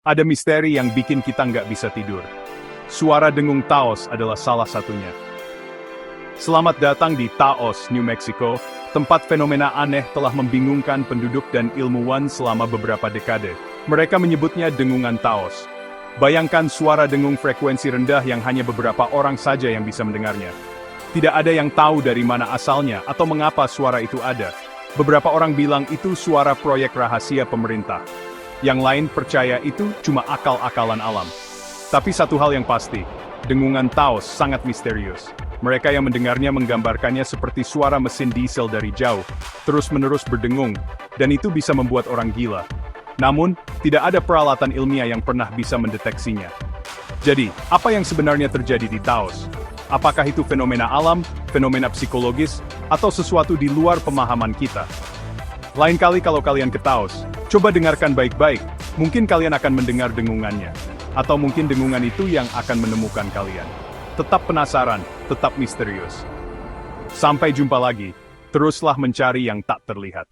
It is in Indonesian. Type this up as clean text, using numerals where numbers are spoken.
Ada misteri yang bikin kita nggak bisa tidur. Suara dengung Taos adalah salah satunya. Selamat datang di Taos, New Mexico, tempat fenomena aneh telah membingungkan penduduk dan ilmuwan selama beberapa dekade. Mereka menyebutnya dengungan Taos. Bayangkan suara dengung frekuensi rendah yang hanya beberapa orang saja yang bisa mendengarnya. Tidak ada yang tahu dari mana asalnya atau mengapa suara itu ada. Beberapa orang bilang itu suara proyek rahasia pemerintah. Yang lain percaya itu cuma akal-akalan alam. Tapi satu hal yang pasti, dengungan Taos sangat misterius. Mereka yang mendengarnya menggambarkannya seperti suara mesin diesel dari jauh, terus-menerus berdengung, dan itu bisa membuat orang gila. Namun, tidak ada peralatan ilmiah yang pernah bisa mendeteksinya. Jadi, apa yang sebenarnya terjadi di Taos? Apakah itu fenomena alam, fenomena psikologis, atau sesuatu di luar pemahaman kita? Lain kali kalau kalian ke Taos, coba dengarkan baik-baik, mungkin kalian akan mendengar dengungannya. Atau mungkin dengungan itu yang akan menemukan kalian. Tetap penasaran, tetap misterius. Sampai jumpa lagi, teruslah mencari yang tak terlihat.